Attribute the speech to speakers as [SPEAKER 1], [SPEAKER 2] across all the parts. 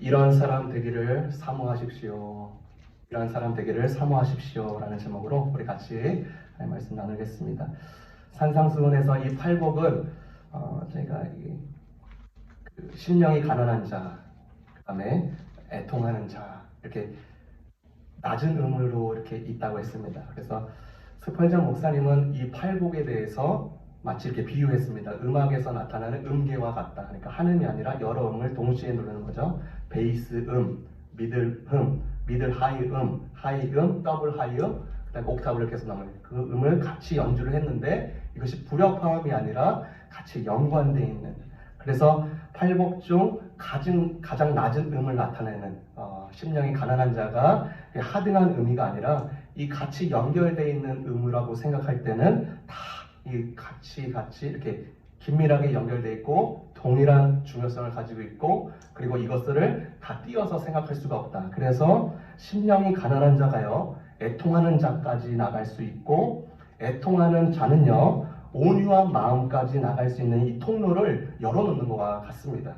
[SPEAKER 1] 이런 사람 되기를 사모하십시오. 이런 사람 되기를 사모하십시오. 라는 제목으로 우리 같이 말씀 나누겠습니다. 산상수훈에서 이 팔복은 저희가 심령이 가난한 자, 그 다음에 애통하는 자, 이렇게 낮은 음으로 이렇게 있다고 했습니다. 그래서 스펄전 목사님은 이 팔복에 대해서 마치 이렇게 비유했습니다. 음악에서 나타나는 음계와 같다. 그러니까 한 음이 아니라 여러 음을 동시에 누르는 거죠. 베이스 음, 미들 음, 미들 하이 음, 더블 하이 음, 그다음에 옥타브를 계속 나오는 그 음을 같이 연주를 했는데 이것이 불협화음이 아니라 같이 연관되어 있는. 그래서 팔복 중 가장 낮은 음을 나타내는 심령이 가난한 자가 하등한 의미가 아니라 이 같이 연결되어 있는 음이라고 생각할 때는 다 이 같이 이렇게 긴밀하게 연결되어 있고 동일한 중요성을 가지고 있고 그리고 이것들을 다 띄어서 생각할 수가 없다. 그래서 심령이 가난한 자가요 애통하는 자까지 나갈 수 있고 애통하는 자는요 온유한 마음까지 나갈 수 있는 이 통로를 열어놓는 것과 같습니다.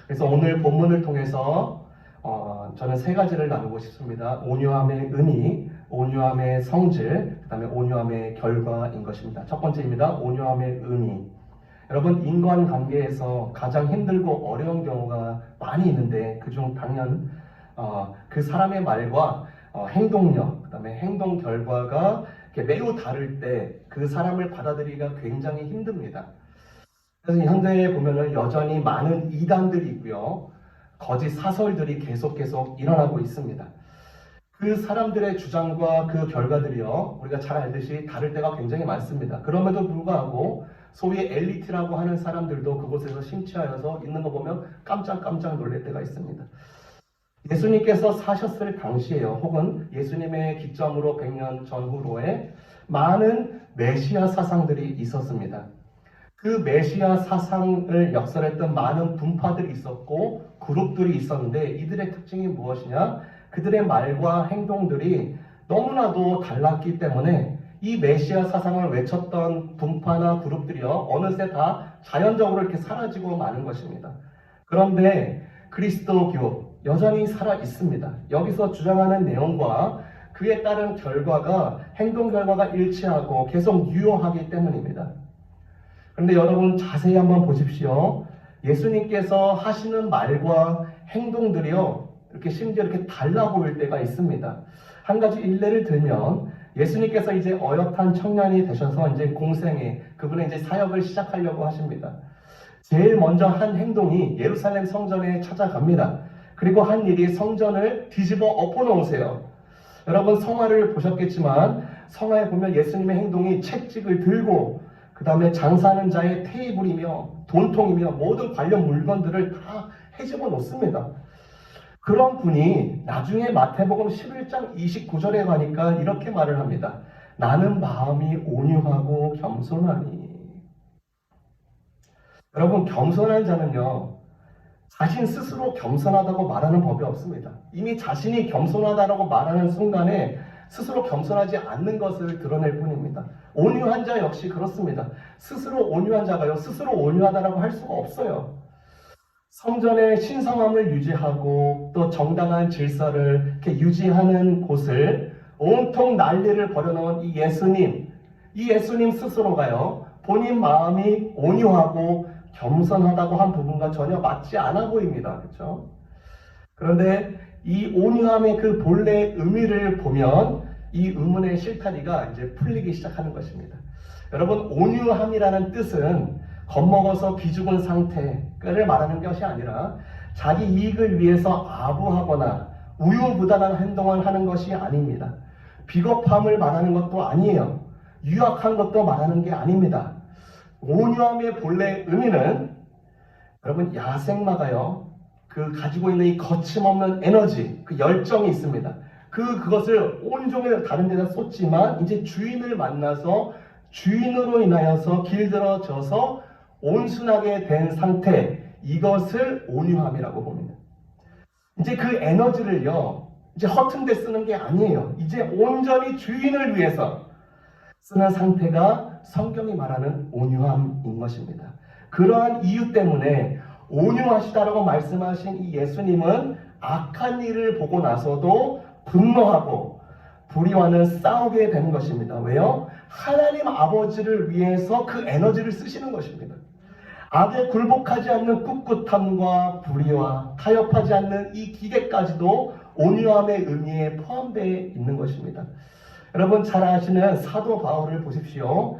[SPEAKER 1] 그래서 오늘 본문을 통해서 저는 세 가지를 나누고 싶습니다. 온유함의 의미, 온유함의 성질, 그 다음에 온유함의 결과인 것입니다. 첫 번째입니다. 온유함의 의미. 여러분, 인간관계에서 가장 힘들고 어려운 경우가 많이 있는데 그중 당연 그 사람의 말과 행동력, 그 다음에 행동 결과가 매우 다를 때 그 사람을 받아들이기가 굉장히 힘듭니다. 그래서 현대에 보면은 여전히 많은 이단들이 있고요. 거짓 사설들이 계속 일어나고 있습니다. 그 사람들의 주장과 그 결과들이요. 우리가 잘 알듯이 다를 때가 굉장히 많습니다. 그럼에도 불구하고 소위 엘리트라고 하는 사람들도 그곳에서 심취하여서 있는 거 보면 깜짝 놀랄 때가 있습니다. 예수님께서 사셨을 당시에요. 혹은 예수님의 기점으로 100년 전후로에 많은 메시아 사상들이 있었습니다. 그 메시아 사상을 역설했던 많은 분파들이 있었고 그룹들이 있었는데 이들의 특징이 무엇이냐? 그들의 말과 행동들이 너무나도 달랐기 때문에 이 메시아 사상을 외쳤던 분파나 그룹들이요 어느새 다 자연적으로 이렇게 사라지고 마는 것입니다. 그런데 그리스도교 여전히 살아 있습니다. 여기서 주장하는 내용과 그에 따른 결과가 행동 결과가 일치하고 계속 유효하기 때문입니다. 그런데 여러분 자세히 한번 보십시오. 예수님께서 하시는 말과 행동들이요 이렇게 심지어 이렇게 달라 보일 때가 있습니다. 한 가지 일례를 들면 예수님께서 이제 어엿한 청년이 되셔서 이제 공생애 그분의 이제 사역을 시작하려고 하십니다. 제일 먼저 한 행동이 예루살렘 성전에 찾아갑니다. 그리고 한 일이 성전을 뒤집어 엎어 놓으세요. 여러분 성화를 보셨겠지만 성화에 보면 예수님의 행동이 채찍을 들고 그 다음에 장사하는 자의 테이블이며 돈통이며 모든 관련 물건들을 다 헤집어 놓습니다. 그런 분이 나중에 마태복음 11장 29절에 가니까 이렇게 말을 합니다. 나는 마음이 온유하고 겸손하니. 여러분 겸손한 자는요 자신 스스로 겸손하다고 말하는 법이 없습니다. 이미 자신이 겸손하다고 말하는 순간에 스스로 겸손하지 않는 것을 드러낼 뿐입니다. 온유한 자 역시 그렇습니다. 스스로 온유한 자가요 스스로 온유하다라고 할 수가 없어요. 성전의 신성함을 유지하고 또 정당한 질서를 이렇게 유지하는 곳을 온통 난리를 벌여놓은 이 예수님 스스로가요 본인 마음이 온유하고 겸손하다고 한 부분과 전혀 맞지 않아 보입니다. 그렇죠? 그런데 이 온유함의 그 본래의 의미를 보면 이 의문의 실타리가 이제 풀리기 시작하는 것입니다. 여러분 온유함이라는 뜻은 겁먹어서 기죽은 상태를 말하는 것이 아니라 자기 이익을 위해서 아부하거나 우유부단한 행동을 하는 것이 아닙니다. 비겁함을 말하는 것도 아니에요. 유약한 것도 말하는 게 아닙니다. 온유함의 본래 의미는 여러분 야생마가요 그 가지고 있는 이 거침없는 에너지 그 열정이 있습니다. 그것을 온종일 다른 데다 쏟지만 이제 주인을 만나서 주인으로 인하여서 길들어져서 온순하게 된 상태 이것을 온유함이라고 봅니다. 이제 그 에너지를요 이제 허튼 데 쓰는 게 아니에요. 이제 온전히 주인을 위해서 쓰는 상태가 성경이 말하는 온유함인 것입니다. 그러한 이유 때문에 온유하시다라고 말씀하신 이 예수님은 악한 일을 보고 나서도 분노하고 불의와는 싸우게 되는 것입니다. 왜요? 하나님 아버지를 위해서 그 에너지를 쓰시는 것입니다. 악에 굴복하지 않는 꿋꿋함과 불의와 타협하지 않는 이 기계까지도 온유함의 의미에 포함되어 있는 것입니다. 여러분 잘 아시는 사도 바울을 보십시오.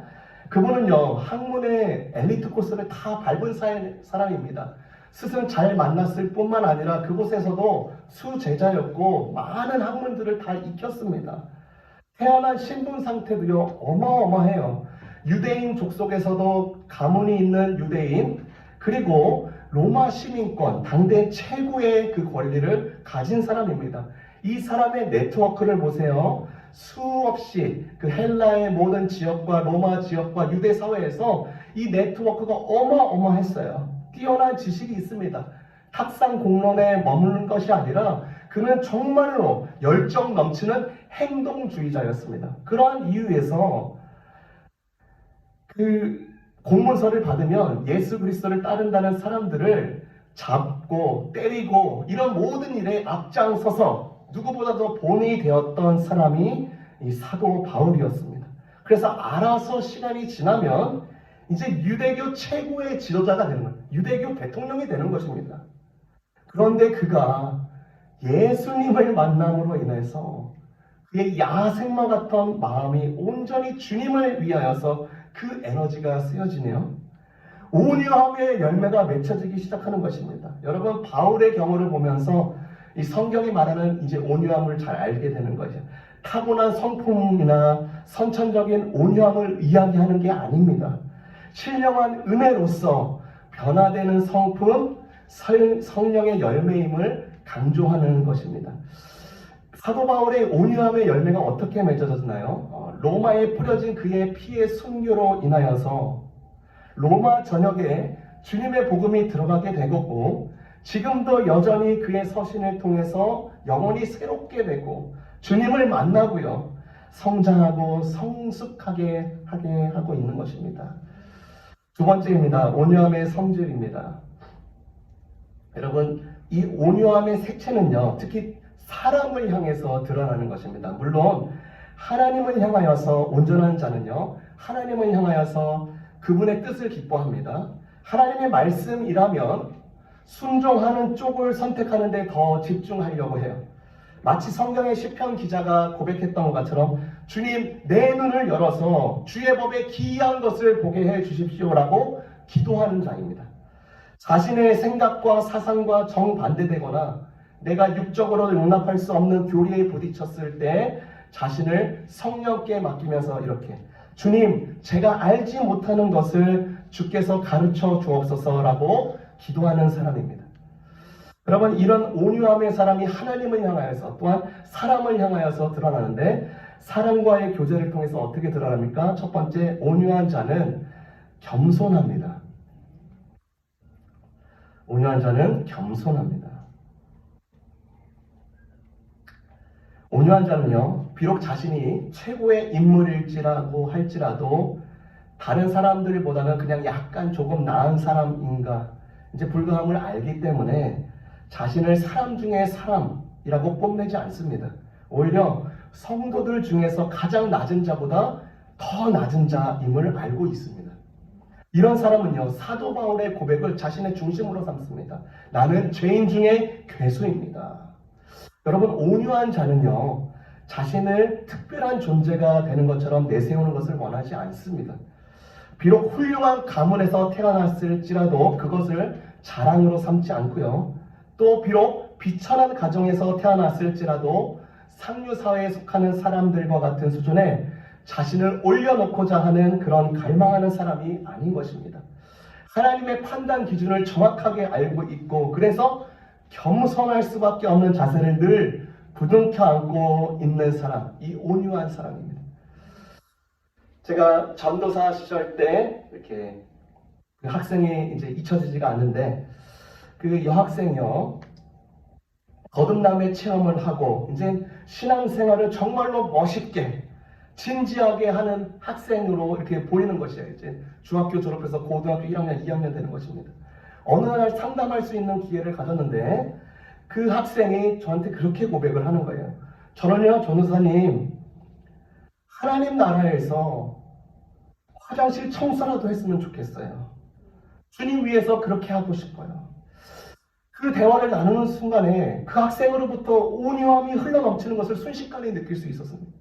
[SPEAKER 1] 그분은요, 학문의 엘리트 코스를 다 밟은 사람입니다. 스승 잘 만났을 뿐만 아니라 그곳에서도 수제자였고 많은 학문들을 다 익혔습니다. 태어난 신분 상태도요, 어마어마해요. 유대인 족속에서도 가문이 있는 유대인, 그리고 로마 시민권, 당대 최고의 그 권리를 가진 사람입니다. 이 사람의 네트워크를 보세요. 수없이 그 헬라의 모든 지역과 로마 지역과 유대 사회에서 이 네트워크가 어마어마했어요. 뛰어난 지식이 있습니다. 탁상 공론에 머무는 것이 아니라 그는 정말로 열정 넘치는 행동주의자였습니다. 그러한 이유에서 그 공문서를 받으면 예수 그리스도를 따른다는 사람들을 잡고 때리고 이런 모든 일에 앞장서서 누구보다도 본이 되었던 사람이 이 사도 바울이었습니다. 그래서 알아서 시간이 지나면 이제 유대교 최고의 지도자가 되는 거예요. 유대교 대통령이 되는 것입니다. 그런데 그가 예수님을 만남으로 인해서 그의 야생마 같은 마음이 온전히 주님을 위하여서 그 에너지가 쓰여지네요. 온유함의 열매가 맺혀지기 시작하는 것입니다. 여러분 바울의 경우를 보면서 이 성경이 말하는 이제 온유함을 잘 알게 되는 거죠. 타고난 성품이나 선천적인 온유함을 이야기하는 게 아닙니다. 신령한 은혜로서 변화되는 성품, 성령의 열매임을 강조하는 것입니다. 사도 바울의 온유함의 열매가 어떻게 맺어졌나요? 로마에 뿌려진 그의 피의 순교로 인하여서 로마 전역에 주님의 복음이 들어가게 되고 지금도 여전히 그의 서신을 통해서 영혼이 새롭게 되고 주님을 만나고요. 성장하고 성숙하게 하게 하고 있는 것입니다. 두 번째입니다. 온유함의 성질입니다. 여러분 이 온유함의 색채는요. 특히 사람을 향해서 드러나는 것입니다. 물론 하나님을 향하여서 온전한 자는요. 하나님을 향하여서 그분의 뜻을 기뻐합니다. 하나님의 말씀이라면 순종하는 쪽을 선택하는 데 더 집중하려고 해요. 마치 성경의 시편 기자가 고백했던 것처럼 주님 내 눈을 열어서 주의 법에 기이한 것을 보게 해 주십시오라고 기도하는 자입니다. 자신의 생각과 사상과 정반대되거나 내가 육적으로 용납할 수 없는 교리에 부딪혔을 때 자신을 성령께 맡기면서 이렇게 주님 제가 알지 못하는 것을 주께서 가르쳐 주옵소서라고 기도하는 사람입니다. 여러분 이런 온유함의 사람이 하나님을 향하여서 또한 사람을 향하여서 드러나는데 사람과의 교제를 통해서 어떻게 드러납니까? 첫 번째 온유한 자는 겸손합니다. 온유한 자는 겸손합니다. 온유한 자는요, 비록 자신이 최고의 인물일지라고 할지라도 다른 사람들보다는 그냥 약간 조금 나은 사람인가 이제 불가함을 알기 때문에 자신을 사람 중에 사람이라고 뽐내지 않습니다. 오히려 성도들 중에서 가장 낮은 자보다 더 낮은 자임을 알고 있습니다. 이런 사람은요, 사도 바울의 고백을 자신의 중심으로 삼습니다. 나는 죄인 중에 괴수입니다. 여러분 온유한 자는요 자신을 특별한 존재가 되는 것처럼 내세우는 것을 원하지 않습니다. 비록 훌륭한 가문에서 태어났을지라도 그것을 자랑으로 삼지 않고요. 또 비록 비천한 가정에서 태어났을지라도 상류사회에 속하는 사람들과 같은 수준에 자신을 올려놓고자 하는 그런 갈망하는 사람이 아닌 것입니다. 하나님의 판단 기준을 정확하게 알고 있고 그래서 겸손할 수밖에 없는 자세를 늘 부둥켜 안고 있는 사람, 이 온유한 사람입니다. 제가 전도사 시절 때 이렇게 그 학생이 이제 잊혀지지가 않는데 그 여학생이요 거듭남의 체험을 하고 이제 신앙생활을 정말로 멋있게 진지하게 하는 학생으로 이렇게 보이는 것이에요. 이제 중학교 졸업해서 고등학교 1학년, 2학년 되는 것입니다. 어느 날 상담할 수 있는 기회를 가졌는데 그 학생이 저한테 그렇게 고백을 하는 거예요. 저는요, 전도사님, 하나님 나라에서 화장실 청소라도 했으면 좋겠어요. 주님 위해서 그렇게 하고 싶어요. 그 대화를 나누는 순간에 그 학생으로부터 온유함이 흘러넘치는 것을 순식간에 느낄 수 있었습니다.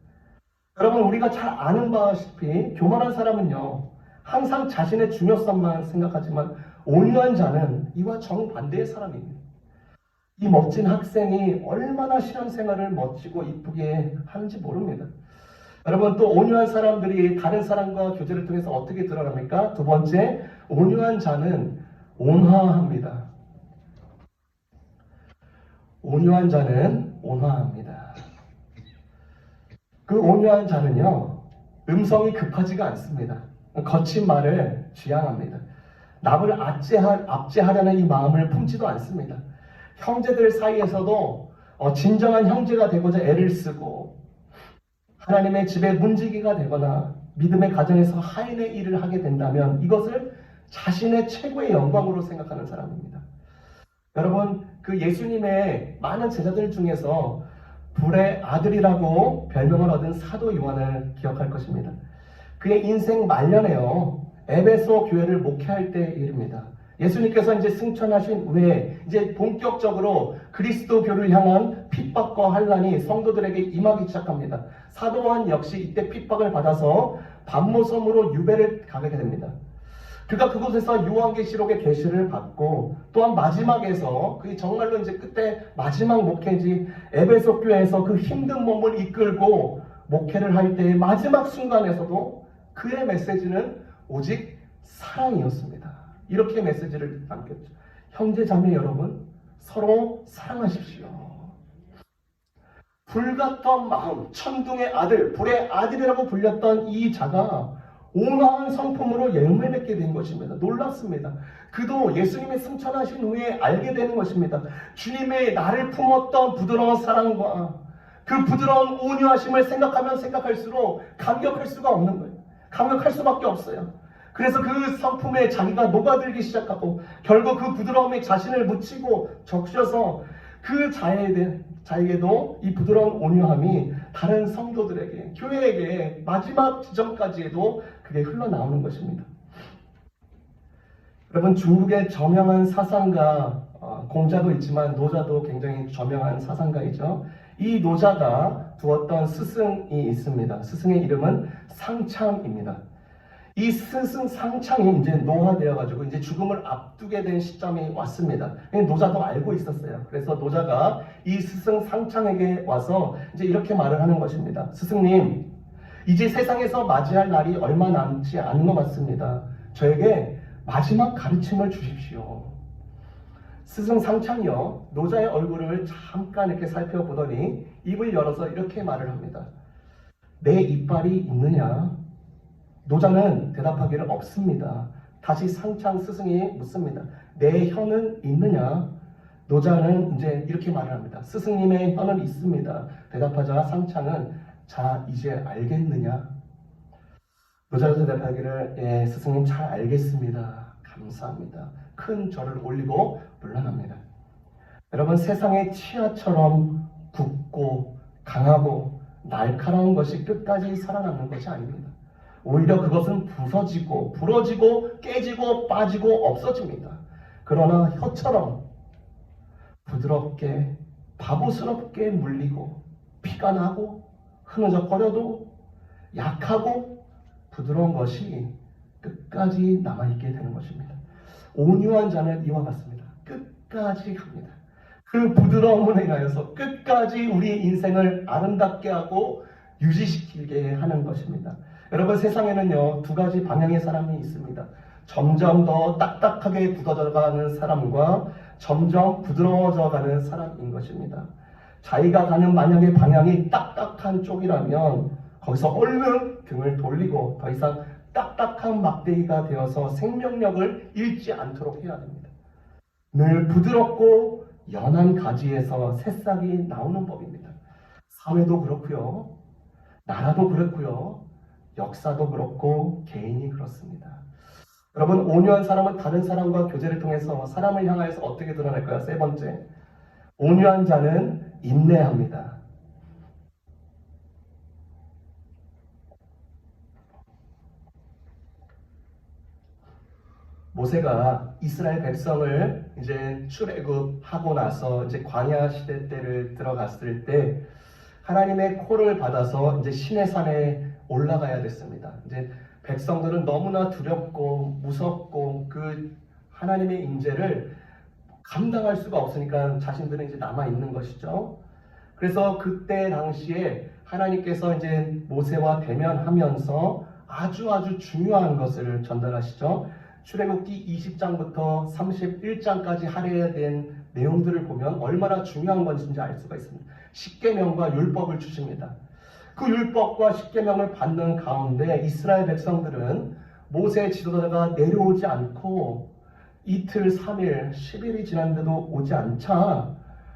[SPEAKER 1] 여러분, 우리가 잘 아는 바시피 교만한 사람은요, 항상 자신의 중요성만 생각하지만 온유한 자는 이와 정반대의 사람입니다. 이 멋진 학생이 얼마나 신앙생활을 멋지고 이쁘게 하는지 모릅니다. 여러분, 또 온유한 사람들이 다른 사람과 교제를 통해서 어떻게 드러납니까? 두 번째, 온유한 자는 온화합니다. 온유한 자는 온화합니다. 그 온유한 자는요, 음성이 급하지가 않습니다. 거친 말을 지향합니다. 남을 압제하려는 이 마음을 품지도 않습니다. 형제들 사이에서도 진정한 형제가 되고자 애를 쓰고 하나님의 집에 문지기가 되거나 믿음의 가정에서 하인의 일을 하게 된다면 이것을 자신의 최고의 영광으로 생각하는 사람입니다. 여러분, 그 예수님의 많은 제자들 중에서 불의 아들이라고 별명을 얻은 사도 요한을 기억할 것입니다. 그의 인생 말년에요, 에베소 교회를 목회할 때의 일입니다. 예수님께서 이제 승천하신 후에 이제 본격적으로 그리스도교를 향한 핍박과 환란이 성도들에게 임하기 시작합니다. 사도 요한 역시 이때 핍박을 받아서 반모섬으로 유배를 가게 됩니다. 그가 그곳에서 요한계시록의 계시를 받고 또한 마지막에서 그게 정말로 이제 그때 마지막 목회지 에베소 교회에서 그 힘든 몸을 이끌고 목회를 할 때의 마지막 순간에서도 그의 메시지는 오직 사랑이었습니다. 이렇게 메시지를 남겼죠. 형제 자매 여러분, 서로 사랑하십시오. 불같던 마음, 천둥의 아들, 불의 아들이라고 불렸던 이 자가 온화한 성품으로 열매 맺게 된 것입니다. 놀랍습니다. 그도 예수님의 승천하신 후에 알게 되는 것입니다. 주님의 나를 품었던 부드러운 사랑과 그 부드러운 온유하심을 생각하면 생각할수록 감격할 수가 없는 거예요. 감격할 수밖에 없어요. 그래서 그 성품에 자기가 녹아들기 시작하고 결국 그 부드러움에 자신을 묻히고 적셔서 그 자에게도 이 부드러운 온유함이 다른 성도들에게, 교회에게 마지막 지점까지에도 그게 흘러나오는 것입니다. 여러분, 중국의 저명한 사상가, 공자도 있지만 노자도 굉장히 저명한 사상가이죠. 이 노자가 두었던 스승이 있습니다. 스승의 이름은 상창입니다. 이 스승 상창이 이제 노화되어가지고 이제 죽음을 앞두게 된 시점이 왔습니다. 노자도 알고 있었어요. 그래서 노자가 이 스승 상창에게 와서 이제 이렇게 말을 하는 것입니다. 스승님, 이제 세상에서 맞이할 날이 얼마 남지 않은 것 같습니다. 저에게 마지막 가르침을 주십시오. 스승 상창이요, 노자의 얼굴을 잠깐 이렇게 살펴보더니 입을 열어서 이렇게 말을 합니다. 내 이빨이 있느냐? 노자는 대답하기를 없습니다. 다시 상창 스승이 묻습니다. 내 혀는 있느냐? 노자는 이제 이렇게 말을 합니다. 스승님의 혀는 있습니다. 대답하자 상창은 자, 이제 알겠느냐? 노자도 대답하기를 예, 스승님 잘 알겠습니다. 감사합니다. 큰 절을 올리고 물러납니다. 여러분, 세상의 치아처럼 굵고 강하고 날카로운 것이 끝까지 살아남는 것이 아닙니다. 오히려 그것은 부서지고 부러지고 깨지고 빠지고 없어집니다. 그러나 혀처럼 부드럽게 바보스럽게 물리고 피가 나고 흐느적거려도 약하고 부드러운 것이 끝까지 남아있게 되는 것입니다. 온유한 자는 이와 같습니다. 끝까지 갑니다. 그 부드러움으로 인하여서 끝까지 우리 인생을 아름답게 하고 유지시키게 하는 것입니다. 여러분, 세상에는요, 두 가지 방향의 사람이 있습니다. 점점 더 딱딱하게 굳어져가는 사람과 점점 부드러워져가는 사람인 것입니다. 자기가 가는 만약에 방향이 딱딱한 쪽이라면 거기서 얼른 등을 돌리고 더 이상 딱딱한 막대기가 되어서 생명력을 잃지 않도록 해야 됩니다. 늘 부드럽고 연한 가지에서 새싹이 나오는 법입니다. 사회도 그렇고요, 나라도 그렇고요, 역사도 그렇고 개인이 그렇습니다. 여러분, 온유한 사람은 다른 사람과 교제를 통해서 사람을 향하여서 어떻게 드러날까요? 세 번째, 온유한 자는 인내합니다. 모세가 이스라엘 백성을 이제 출애굽하고 나서 이제 광야 시대 때를 들어갔을 때 하나님의 콜을 받아서 이제 시내산에 올라가야 됐습니다. 이제 백성들은 너무나 두렵고 무섭고 그 하나님의 임재를 감당할 수가 없으니까 자신들은 이제 남아 있는 것이죠. 그래서 그때 당시에 하나님께서 이제 모세와 대면하면서 아주 중요한 것을 전달하시죠. 출애굽기 20장부터 31장까지 할애해야 된 내용들을 보면 얼마나 중요한 것인지 알 수가 있습니다. 십계명과 율법을 주십니다. 그 율법과 십계명을 받는 가운데 이스라엘 백성들은 모세의 지도자가 내려오지 않고 이틀, 3일, 10일이 지났는데도 오지 않자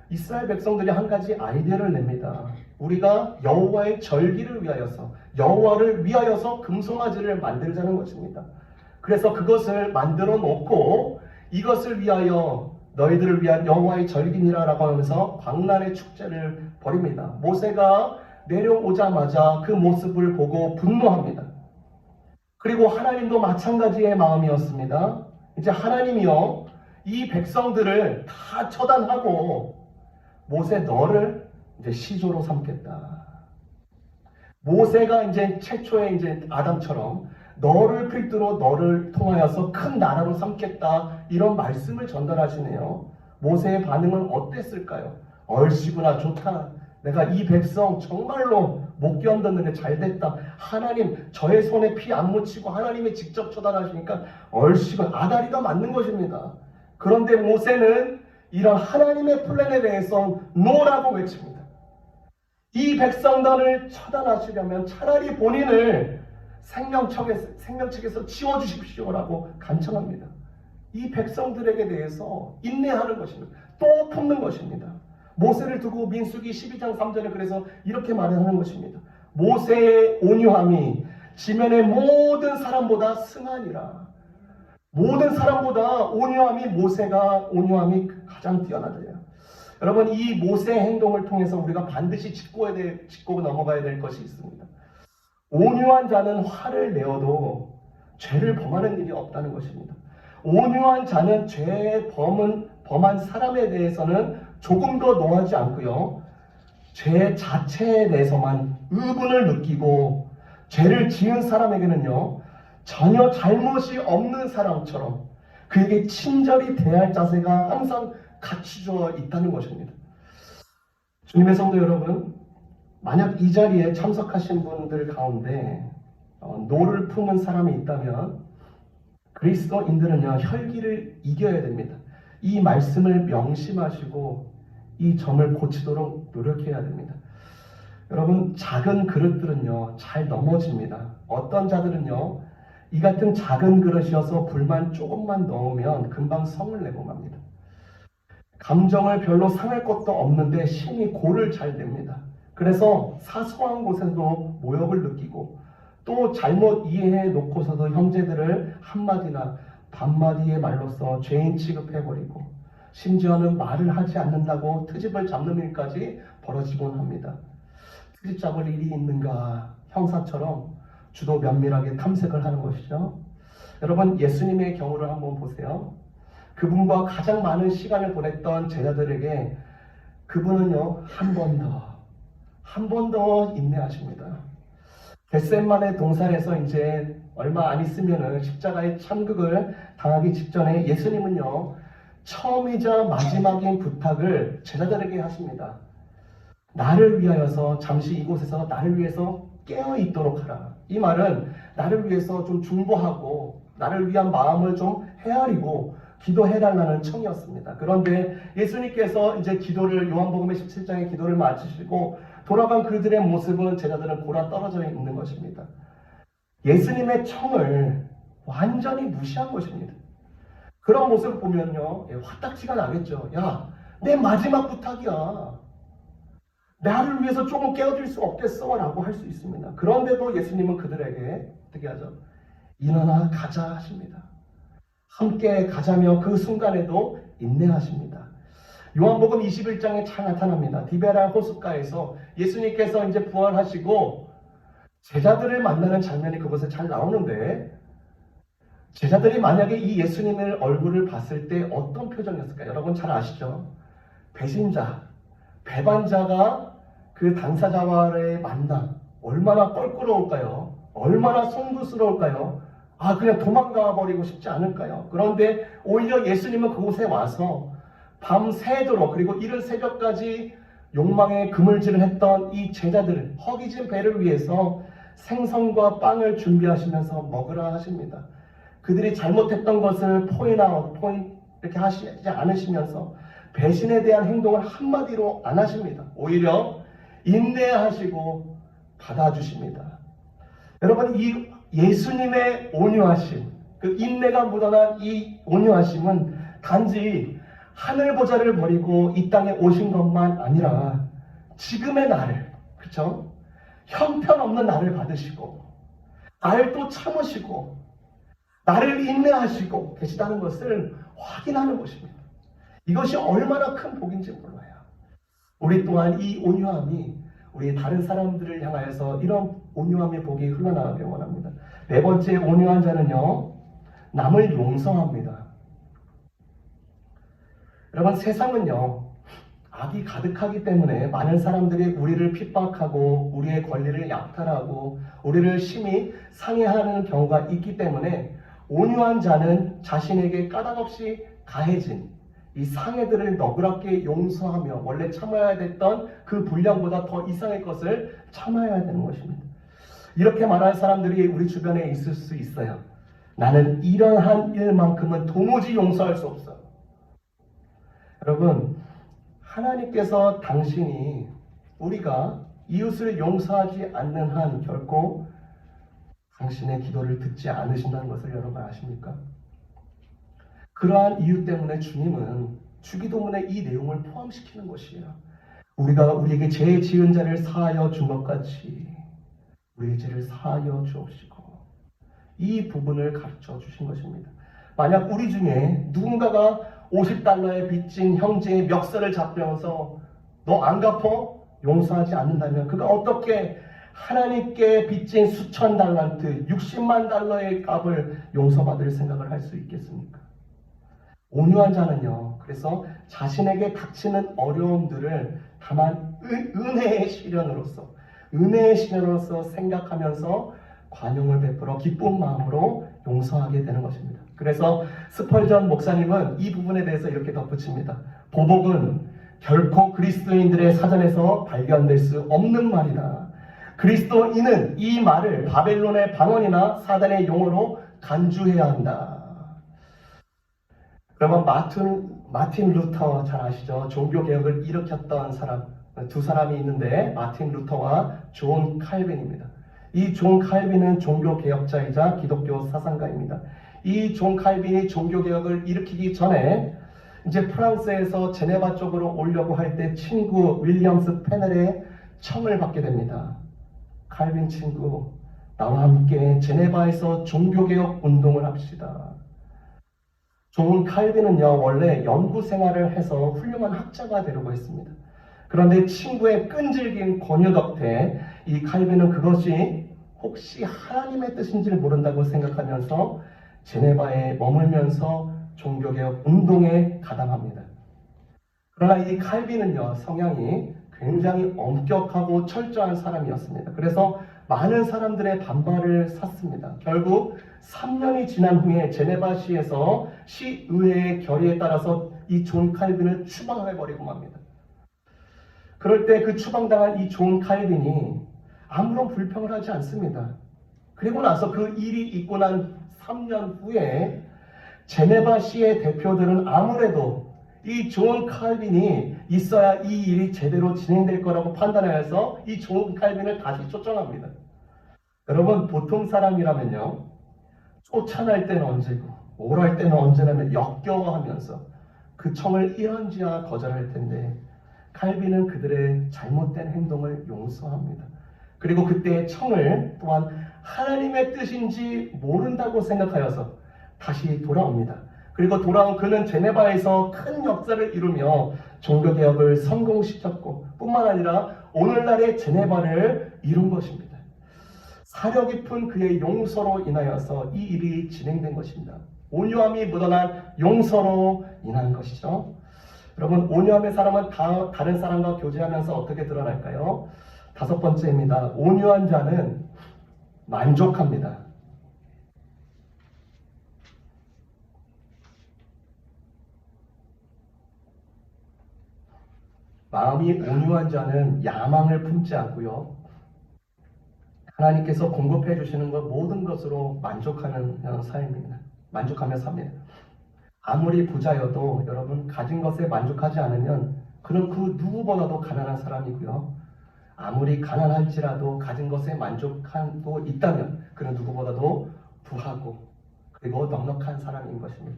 [SPEAKER 1] 이스라엘 백성들이 한 가지 아이디어를 냅니다. 우리가 여호와의 절기를 위하여서, 여호와를 위하여서 금송아지를 만들자는 것입니다. 그래서 그것을 만들어 놓고 이것을 위하여 너희들을 위한 여호와의 절기니라라고 하면서 광란의 축제를 벌입니다. 모세가 내려오자마자 그 모습을 보고 분노합니다. 그리고 하나님도 마찬가지의 마음이었습니다. 이제 하나님이요, 이 백성들을 다 처단하고 모세 너를 이제 시조로 삼겠다. 모세가 이제 최초의 이제 아담처럼 너를 필두로 너를 통하여서 큰 나라로 삼겠다, 이런 말씀을 전달하시네요. 모세의 반응은 어땠을까요? 얼씨구나, 좋다. 내가 이 백성 정말로 못 견뎠는데 잘됐다. 하나님 저의 손에 피 안 묻히고 하나님이 직접 처단하시니까 얼씨구, 아다리가 맞는 것입니다. 그런데 모세는 이런 하나님의 플랜에 대해서 노라고 외칩니다. 이 백성단을 처단하시려면 차라리 본인을 생명책에서 지워주십시오라고 간청합니다. 이 백성들에게 대해서 인내하는 것입니다. 또 품는 것입니다. 모세를 두고 민수기 12장 3절에 그래서 이렇게 말하는 것입니다. 모세의 온유함이 지면의 모든 사람보다 승하니라. 모든 사람보다 온유함이 가장 뛰어나더래요. 여러분, 이 모세의 행동을 통해서 우리가 반드시 짚고 넘어가야 될 것이 있습니다. 온유한 자는 화를 내어도 죄를 범하는 일이 없다는 것입니다. 온유한 자는 죄의 범한 사람에 대해서는 조금 더 노하지 않고요, 죄 자체에 대해서만 의분을 느끼고 죄를 지은 사람에게는요 전혀 잘못이 없는 사람처럼 그에게 친절히 대할 자세가 항상 갖추져 있다는 것입니다. 주님의 성도 여러분, 만약 이 자리에 참석하신 분들 가운데 노를 품은 사람이 있다면 그리스도인들은요 혈기를 이겨야 됩니다. 이 말씀을 명심하시고 이 점을 고치도록 노력해야 됩니다. 여러분, 작은 그릇들은요 잘 넘어집니다. 어떤 자들은요 이 같은 작은 그릇이어서 불만 조금만 넣으면 금방 성을 내고 맙니다. 감정을 별로 상할 것도 없는데 심히 골을 잘 냅니다. 그래서 사소한 곳에서도 모욕을 느끼고 또 잘못 이해해 놓고서도 형제들을 한마디나 반마디의 말로써 죄인 취급해버리고 심지어는 말을 하지 않는다고 트집을 잡는 일까지 벌어지곤 합니다. 트집 잡을 일이 있는가 형사처럼 주도 면밀하게 탐색을 하는 것이죠. 여러분, 예수님의 경우를 한번 보세요. 그분과 가장 많은 시간을 보냈던 제자들에게 그분은요 한 번 더 인내하십니다. 겟세마네 동산에서 이제 얼마 안 있으면은 십자가의 참극을 당하기 직전에 예수님은요 처음이자 마지막인 부탁을 제자들에게 하십니다. 나를 위하여서 잠시 이곳에서 나를 위해서 깨어 있도록 하라. 이 말은 나를 위해서 좀 중보하고 나를 위한 마음을 좀 헤아리고 기도해달라는 청이었습니다. 그런데 예수님께서 이제 기도를 요한복음의 17장의 기도를 마치시고 돌아간 그들의 모습은 제자들은 골아 떨어져 있는 것입니다. 예수님의 청을 완전히 무시한 것입니다. 그런 모습을 보면요 화딱지가 나겠죠. 야, 내 마지막 부탁이야. 나를 위해서 조금 깨어줄 수 없겠어? 라고 할 수 있습니다. 그런데도 예수님은 그들에게 어떻게 하죠? 일어나 가자 하십니다. 함께 가자며 그 순간에도 인내하십니다. 요한복음 21장에 잘 나타납니다. 디베라 호숫가에서 예수님께서 이제 부활하시고 제자들을 만나는 장면이 그곳에 잘 나오는데, 제자들이 만약에 이 예수님의 얼굴을 봤을 때 어떤 표정이었을까요? 여러분 잘 아시죠? 배신자, 배반자가 그 당사자와의 만남, 얼마나 껄끄러울까요? 얼마나 송구스러울까요? 그냥 도망가 버리고 싶지 않을까요? 그런데 오히려 예수님은 그곳에 와서 밤새도록, 그리고 이른 새벽까지 욕망의 그물질을 했던 이 제자들, 허기진 배를 위해서 생선과 빵을 준비하시면서 먹으라 하십니다. 그들이 잘못했던 것을 이렇게 하시지 않으시면서 배신에 대한 행동을 한마디로 안 하십니다. 오히려 인내하시고 받아주십니다. 여러분, 이 예수님의 온유하심, 그 인내가 묻어난 이 온유하심은 단지 하늘 보좌를 버리고 이 땅에 오신 것만 아니라 지금의 나를, 그렇죠? 형편없는 나를 받으시고 나를 또 참으시고 나를 인내하시고 계시다는 것을 확인하는 것입니다. 이것이 얼마나 큰 복인지 몰라요. 우리 또한 이 온유함이 우리 다른 사람들을 향하여서 이런 온유함의 복이 흘러나가길 원합니다. 네 번째, 온유한 자는요, 남을 용서합니다. 여러분, 세상은요, 악이 가득하기 때문에 많은 사람들이 우리를 핍박하고 우리의 권리를 약탈하고 우리를 심히 상해하는 경우가 있기 때문에 온유한 자는 자신에게 까닭없이 가해진 이 상해들을 너그럽게 용서하며 원래 참아야 됐던 그 분량보다 더 이상의 것을 참아야 되는 것입니다. 이렇게 말할 사람들이 우리 주변에 있을 수 있어요. 나는 이러한 일만큼은 도무지 용서할 수 없어요. 여러분, 하나님께서 당신이 우리가 이웃을 용서하지 않는 한 결코 당신의 기도를 듣지 않으신다는 것을 여러분 아십니까? 그러한 이유 때문에 주님은 주기도문에 이 내용을 포함시키는 것이에요. 우리가 우리에게 죄 지은 자를 사하여 준 것 같이 우리의 죄를 사하여 주옵시고, 이 부분을 가르쳐 주신 것입니다. 만약 우리 중에 누군가가 50달러에 빚진 형제의 멱살을 잡으면서 너 안 갚어? 용서하지 않는다면 그가 어떻게 하나님께 빚진 수천 달란트, 60만 달러의 값을 용서받을 생각을 할 수 있겠습니까? 온유한 자는요, 그래서 자신에게 닥치는 어려움들을 다만 은혜의 시련으로서 생각하면서 관용을 베풀어 기쁜 마음으로 용서하게 되는 것입니다. 그래서 스펄전 목사님은 이 부분에 대해서 이렇게 덧붙입니다. 보복은 결코 그리스도인들의 사전에서 발견될 수 없는 말이다. 그리스도인은 이 말을 바벨론의 방언이나 사단의 용어로 간주해야 한다. 그러면 마틴 루터 잘 아시죠? 종교개혁을 일으켰던 사람, 두 사람이 있는데 마틴 루터와 존 칼빈입니다. 이 존 칼빈은 종교개혁자이자 기독교 사상가입니다. 이 존 칼빈이 종교개혁을 일으키기 전에 이제 프랑스에서 제네바 쪽으로 오려고 할 때 친구 윌리엄스 페넬의 청을 받게 됩니다. 칼빈 친구, 나와 함께 제네바에서 종교개혁 운동을 합시다. 존 칼빈은요, 원래 연구 생활을 해서 훌륭한 학자가 되려고 했습니다. 그런데 친구의 끈질긴 권유 덕에 이 칼빈은 그것이 혹시 하나님의 뜻인지를 모른다고 생각하면서 제네바에 머물면서 종교개혁 운동에 가담합니다. 그러나 이 칼빈은요, 성향이 굉장히 엄격하고 철저한 사람이었습니다. 그래서 많은 사람들의 반발을 샀습니다. 결국 3년이 지난 후에 제네바시에서 시의회의 결의에 따라서 이 존 칼빈을 추방해버리고 맙니다. 그럴 때 그 추방당한 이 존 칼빈이 아무런 불평을 하지 않습니다. 그리고 나서 그 일이 있고 난 3년 후에 제네바시의 대표들은 아무래도 이 존 칼빈이 있어야 이 일이 제대로 진행될 거라고 판단하여서 이 존 칼빈을 다시 초청합니다. 여러분, 보통 사람이라면요, 쫓아날 때는 언제고 오랄 때는 언제라면 역겨워하면서 그 청을 이런지야 거절할 텐데, 칼빈은 그들의 잘못된 행동을 용서합니다. 그리고 그때의 청을 또한 하나님의 뜻인지 모른다고 생각하여서 다시 돌아옵니다. 그리고 돌아온 그는 제네바에서 큰 역사를 이루며 종교개혁을 성공시켰고 뿐만 아니라 오늘날의 제네바를 이룬 것입니다. 사려 깊은 그의 용서로 인하여서 이 일이 진행된 것입니다. 온유함이 묻어난 용서로 인한 것이죠. 여러분, 온유함의 사람은 다른 사람과 교제하면서 어떻게 드러날까요? 5번째입니다. 온유한 자는 만족합니다. 마음이 온유한 자는 야망을 품지 않고요. 하나님께서 공급해 주시는 것 모든 것으로 만족하는 삶입니다. 만족하며 삽니다. 아무리 부자여도 여러분 가진 것에 만족하지 않으면 그는 그 누구보다도 가난한 사람이고요. 아무리 가난할지라도 가진 것에 만족하고 있다면 그는 누구보다도 부하고 그리고 넉넉한 사람인 것입니다.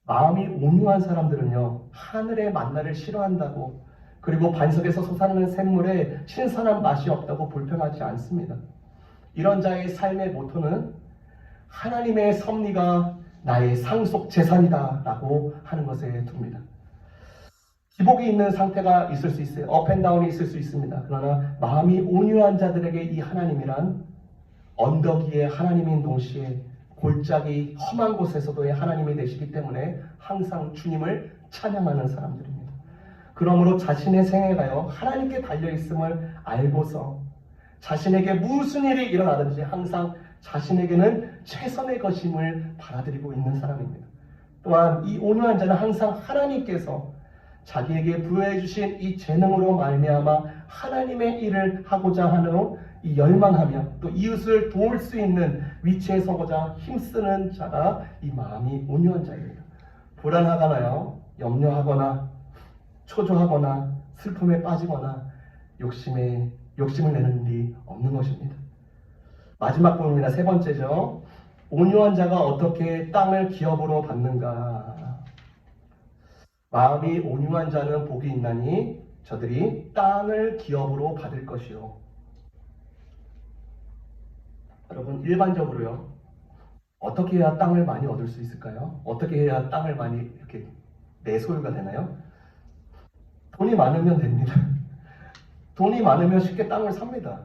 [SPEAKER 1] 마음이 온유한 사람들은요, 하늘의 만나를 싫어한다고 그리고 반석에서 솟아나는 샘물에 신선한 맛이 없다고 불평하지 않습니다. 이런 자의 삶의 모토는 하나님의 섭리가 나의 상속 재산이다 라고 하는 것에 둡니다. 기복이 있는 상태가 있을 수 있어요. 업앤다운이 있을 수 있습니다. 그러나 마음이 온유한 자들에게 이 하나님이란 언덕 위의 하나님인 동시에 골짜기 험한 곳에서도의 하나님이 되시기 때문에 항상 주님을 찬양하는 사람들입니다. 그러므로 자신의 생애가요 하나님께 달려있음을 알고서 자신에게 무슨 일이 일어나든지 항상 자신에게는 최선의 것임을 받아들이고 있는 사람입니다. 또한 이 온유한 자는 항상 하나님께서 자기에게 부여해 주신 이 재능으로 말미암아 하나님의 일을 하고자 하는 이 열망하며 또 이웃을 도울 수 있는 위치에 서고자 힘쓰는 자가 이 마음이 온유한 자입니다. 불안하거나요, 염려하거나 초조하거나 슬픔에 빠지거나 욕심을 내는 일이 없는 것입니다. 마지막 부분입니다. 3번째죠. 온유한 자가 어떻게 땅을 기업으로 받는가? 마음이 온유한 자는 복이 있나니 저들이 땅을 기업으로 받을 것이요. 여러분, 일반적으로요, 어떻게 해야 땅을 많이 얻을 수 있을까요? 어떻게 해야 땅을 많이 이렇게 내 소유가 되나요? 돈이 많으면 됩니다. 돈이 많으면 쉽게 땅을 삽니다.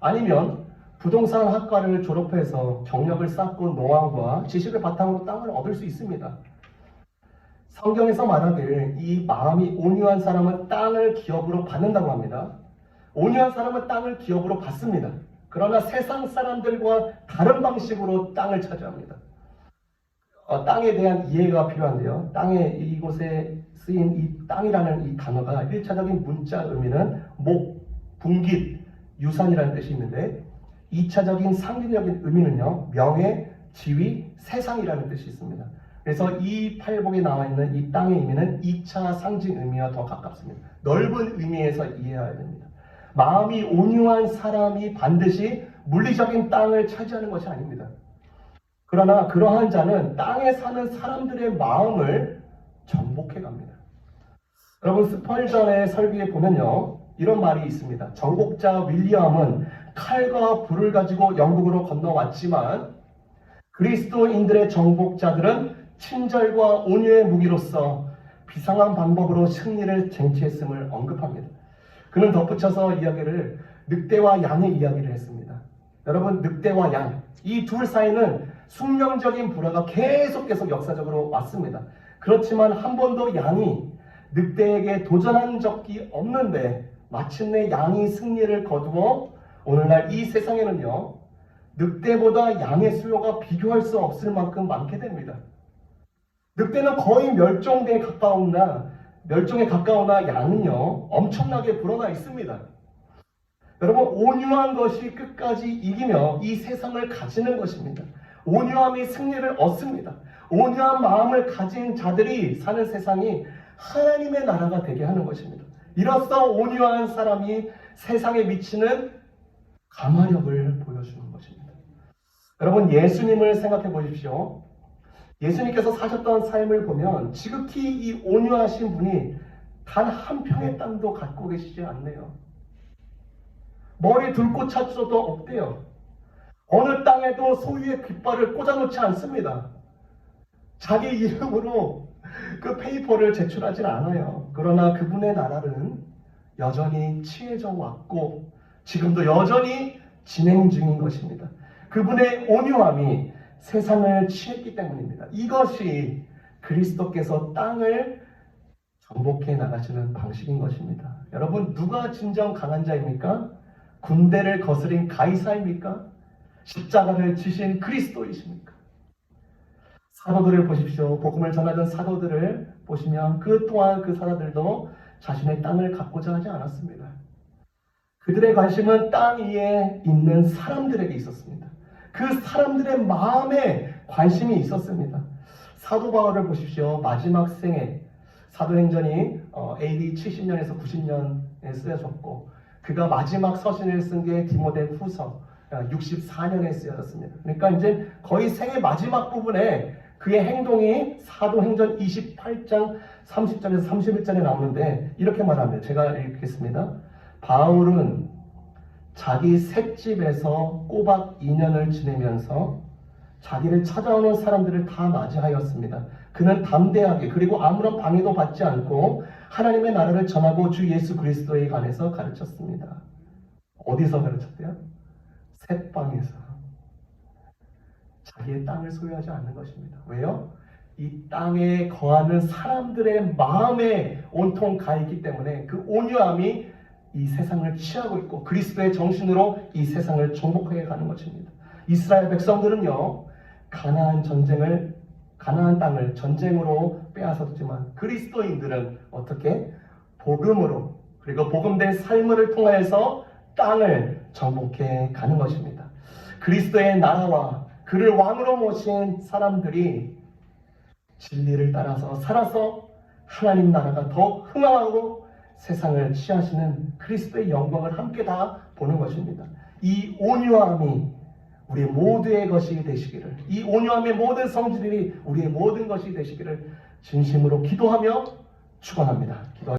[SPEAKER 1] 아니면 부동산 학과를 졸업해서 경력을 쌓고 노하우와 지식을 바탕으로 땅을 얻을 수 있습니다. 성경에서 말하길 이 마음이 온유한 사람은 땅을 기업으로 받는다고 합니다. 온유한 사람은 땅을 기업으로 받습니다. 그러나 세상 사람들과 다른 방식으로 땅을 차지합니다. 땅에 대한 이해가 필요한데요. 이곳에 쓰인 이 땅이라는 이 단어가 1차적인 문자 의미는 목, 분깃, 유산이라는 뜻이 있는데 2차적인 상징적인 의미는요, 명예, 지위, 세상이라는 뜻이 있습니다. 그래서 이 팔복에 나와 있는 이 땅의 의미는 2차 상징 의미와 더 가깝습니다. 넓은 의미에서 이해해야 됩니다. 마음이 온유한 사람이 반드시 물리적인 땅을 차지하는 것이 아닙니다. 그러나 그러한 자는 땅에 사는 사람들의 마음을 정복해 갑니다. 여러분, 스펄전의 설교에 보면요, 이런 말이 있습니다. 정복자 윌리엄은 칼과 불을 가지고 영국으로 건너왔지만 그리스도인들의 정복자들은 친절과 온유의 무기로서 비상한 방법으로 승리를 쟁취했음을 언급합니다. 그는 덧붙여서 이야기를 늑대와 양의 이야기를 했습니다. 여러분, 늑대와 양, 이 둘 사이는 숙명적인 불화가 계속 역사적으로 왔습니다. 그렇지만 한 번도 양이 늑대에게 도전한 적이 없는데 마침내 양이 승리를 거두어 오늘날 이 세상에는요, 늑대보다 양의 수요가 비교할 수 없을 만큼 많게 됩니다. 늑대는 거의 멸종에 가까우나 양은요, 엄청나게 불어나 있습니다. 여러분, 온유한 것이 끝까지 이기며 이 세상을 가지는 것입니다. 온유함이 승리를 얻습니다. 온유한 마음을 가진 자들이 사는 세상이 하나님의 나라가 되게 하는 것입니다. 이로써 온유한 사람이 세상에 미치는 감화력을 보여주는 것입니다. 여러분, 예수님을 생각해 보십시오. 예수님께서 사셨던 삶을 보면 지극히 이 온유하신 분이 단 한 평의 땅도 갖고 계시지 않네요. 머리 둘 곳 찾아도 없대요. 어느 땅에도 소유의 깃발을 꽂아놓지 않습니다. 자기 이름으로 그 페이퍼를 제출하지 않아요. 그러나 그분의 나라는 여전히 취해져 왔고 지금도 여전히 진행 중인 것입니다. 그분의 온유함이 세상을 취했기 때문입니다. 이것이 그리스도께서 땅을 정복해 나가시는 방식인 것입니다. 여러분, 누가 진정 강한 자입니까? 군대를 거스린 가이사입니까? 십자가를 지신 그리스도이십니까? 사도들을 보십시오. 복음을 전하던 사도들을 보시면 그 또한 그 사도들도 자신의 땅을 갖고자 하지 않았습니다. 그들의 관심은 땅 위에 있는 사람들에게 있었습니다. 그 사람들의 마음에 관심이 있었습니다. 사도 바울을 보십시오. 마지막 생에 사도행전이 AD 70년에서 90년에 쓰여졌고 그가 마지막 서신을 쓴 게 디모데 후서 64년에 쓰여졌습니다. 그러니까 이제 거의 생의 마지막 부분에 그의 행동이 사도행전 28장 30절에서 31절에 나오는데 이렇게 말합니다. 제가 읽겠습니다. 바울은 자기 셋집에서 꼬박 2년을 지내면서 자기를 찾아오는 사람들을 다 맞이하였습니다. 그는 담대하게 그리고 아무런 방해도 받지 않고 하나님의 나라를 전하고 주 예수 그리스도에 관해서 가르쳤습니다. 어디서 가르쳤대요? 셋방에서. 자기의 땅을 소유하지 않는 것입니다. 왜요? 이 땅에 거하는 사람들의 마음에 온통 가 있기 때문에 그 온유함이 이 세상을 취하고 있고 그리스도의 정신으로 이 세상을 정복해 가는 것입니다. 이스라엘 백성들은요, 가나안 땅을 전쟁으로 빼앗았지만 그리스도인들은 어떻게? 복음으로 그리고 복음된 삶을 통해서 땅을 정복해 가는 것입니다. 그리스도의 나라와 그를 왕으로 모신 사람들이 진리를 따라서 살아서 하나님 나라가 더 흥황하고 세상을 취하시는 그리스도의 영광을 함께 다 보는 것입니다. 이 온유함이 우리 모두의 것이 되시기를, 이 온유함의 모든 성질이 우리의 모든 것이 되시기를 진심으로 기도하며 축원합니다.